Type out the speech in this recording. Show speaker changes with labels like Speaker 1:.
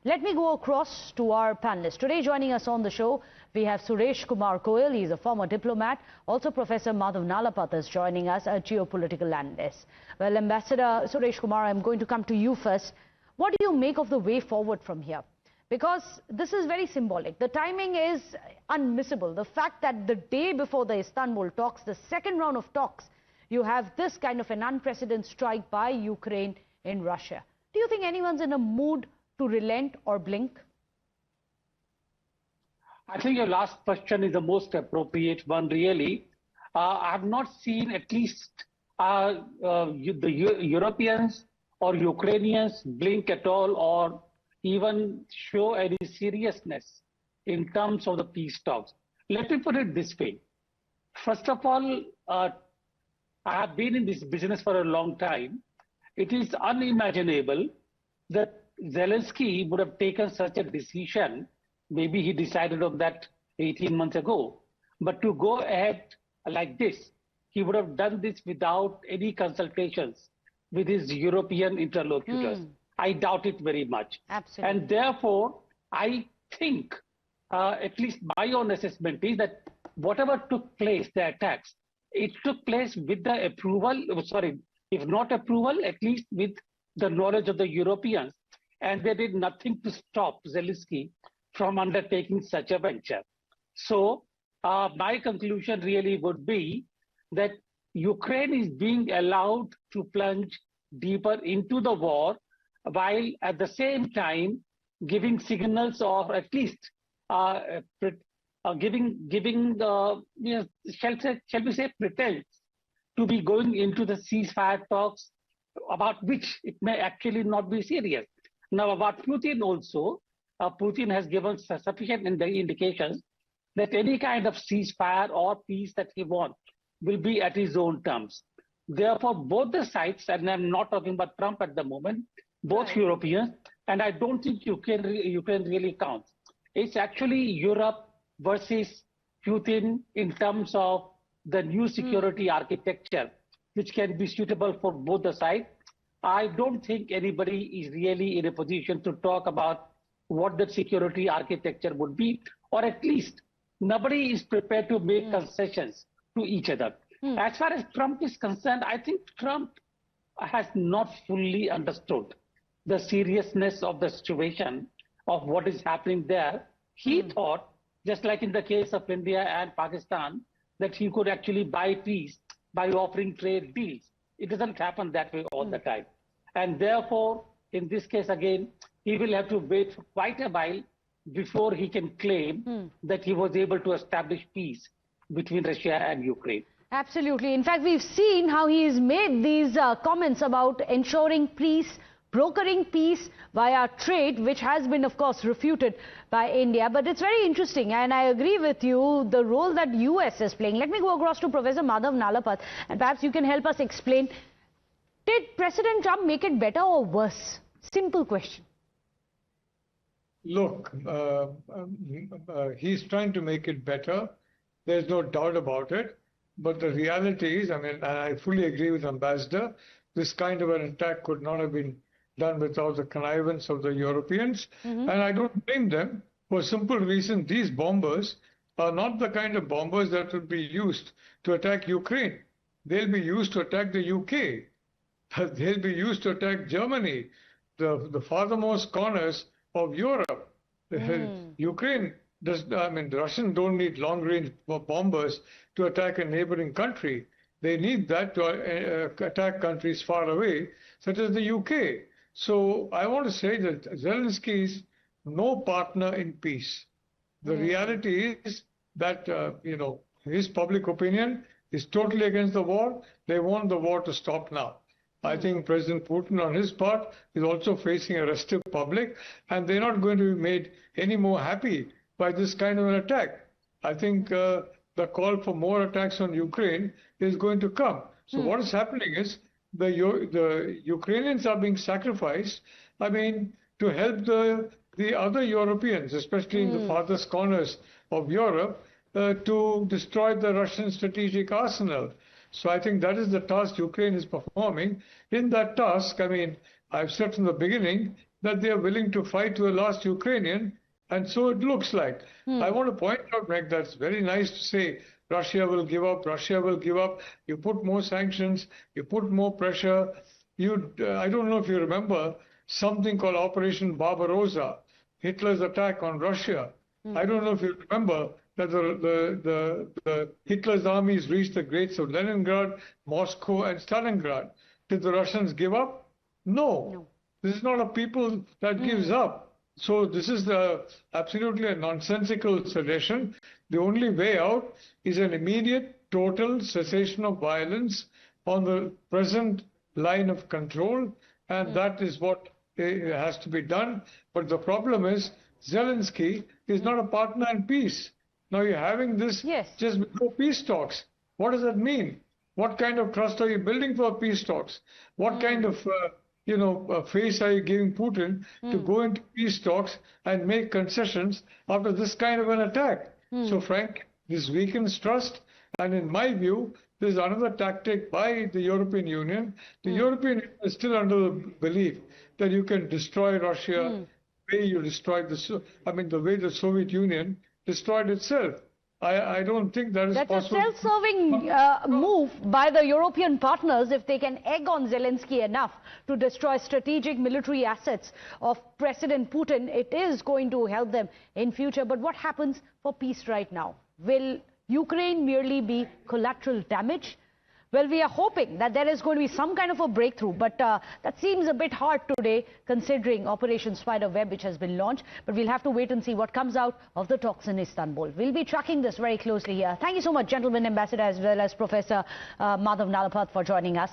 Speaker 1: Let me go across to our panelists. Today joining us on the show, we have Suresh Kumar Goyal. He's a former diplomat. Also, Professor Madhav Nalapath is joining us, a geopolitical analyst. Well, Ambassador Suresh Kumar, I'm going to come to you first. What do you make of the way forward from here? Because this is very symbolic. The timing is unmissable. The fact that the day before the Istanbul talks, the second round of talks, you have this kind of an unprecedented strike by Ukraine in Russia. Do you think anyone's in a mood to relent or blink?
Speaker 2: I think your last question is the most appropriate one, really. I have not seen at least the Europeans or Ukrainians blink at all or even show any seriousness in terms of the peace talks. Let me put it this way. First of all, I have been in this business for a long time. It is unimaginable that Zelensky would have taken such a decision. Maybe he decided on that 18 months ago. But to go ahead like this, he would have done this without any consultations with his European interlocutors. I doubt it very much.
Speaker 1: Absolutely.
Speaker 2: And therefore, I think, at least my own assessment is that whatever took place, the attacks, it took place with the approval, if not approval, at least with the knowledge of the Europeans. And they did nothing to stop Zelensky from undertaking such a venture. So my conclusion really would be that Ukraine is being allowed to plunge deeper into the war, while at the same time giving signals of at least giving shall we say pretense to be going into the ceasefire talks, about which it may actually not be serious. Now about Putin also, Putin has given sufficient indications that any kind of ceasefire or peace that he wants will be at his own terms. Therefore, both the sides, and I'm not talking about Trump at the moment, both Europeans, and I don't think Ukraine really counts. It's actually Europe versus Putin in terms of the new security architecture, which can be suitable for both the sides. I don't think anybody is really in a position to talk about what the security architecture would be, or at least nobody is prepared to make concessions to each other. As far as Trump is concerned, I think Trump has not fully understood the seriousness of the situation of what is happening there. He thought, just like in the case of India and Pakistan, that he could actually buy peace by offering trade deals. It doesn't happen that way all the time. And therefore, in this case again, he will have to wait for quite a while before he can claim that he was able to establish peace between Russia and Ukraine.
Speaker 1: Absolutely. In fact, we've seen how he has made these comments about ensuring peace, brokering peace via trade, which has been, of course, refuted by India. But it's very interesting, and I agree with you, the role that US is playing. Let me go across to Professor Madhav Nalapath, and perhaps you can help us explain. Did President Trump make it better or worse? Simple question.
Speaker 3: Look, he's trying to make it better. There's no doubt about it. But the reality is, and I fully agree with Ambassador, this kind of an attack could not have been done without the connivance of the Europeans. And I don't blame them for a simple reason. These bombers are not the kind of bombers that would be used to attack Ukraine. They'll be used to attack the UK. They'll be used to attack Germany, the farthermost corners of Europe. Ukraine the Russians don't need long-range bombers to attack a neighboring country. They need that to attack countries far away, such as the UK. So I want to say that Zelensky is no partner in peace. The reality is that, his public opinion is totally against the war. They want the war to stop now. I think President Putin, on his part, is also facing a restive public, and they're not going to be made any more happy by this kind of an attack. I think the call for more attacks on Ukraine is going to come. So what is happening is the Ukrainians are being sacrificed, to help the other Europeans, especially in the farthest corners of Europe, to destroy the Russian strategic arsenal. So I think that is the task Ukraine is performing. In that task, I've said from the beginning that they are willing to fight to the last Ukrainian, and so it looks like. I want to point out, Meg, that's very nice to say Russia will give up, Russia will give up. You put more sanctions, you put more pressure. I don't know if you remember something called Operation Barbarossa, Hitler's attack on Russia. I don't know if you remember that the Hitler's armies reached the gates of Leningrad, Moscow, and Stalingrad. Did the Russians give up? No. This is not a people that gives up. So this is absolutely a nonsensical suggestion. The only way out is an immediate, total cessation of violence on the present line of control, and that is what has to be done. But the problem is Zelensky is not a partner in peace. Now you're having this just before peace talks. What does that mean? What kind of trust are you building for peace talks? What kind of face are you giving Putin to go into peace talks and make concessions after this kind of an attack? So frankly, this weakens trust, and in my view, there's another tactic by the European Union. The European Union is still under the belief that you can destroy Russia the way you destroyed the way the Soviet Union destroyed itself. I don't think that is possible.
Speaker 1: That's a self-serving move by the European partners if they can egg on Zelensky enough to destroy strategic military assets of President Putin. It is going to help them in future. But what happens for peace right now? Will Ukraine merely be collateral damage? Well, we are hoping that there is going to be some kind of a breakthrough, but that seems a bit hard today considering Operation Spiderweb, which has been launched. But we'll have to wait and see what comes out of the talks in Istanbul. We'll be tracking this very closely here. Thank you so much, gentlemen, Ambassador, as well as Professor Madhav Nalapath, for joining us.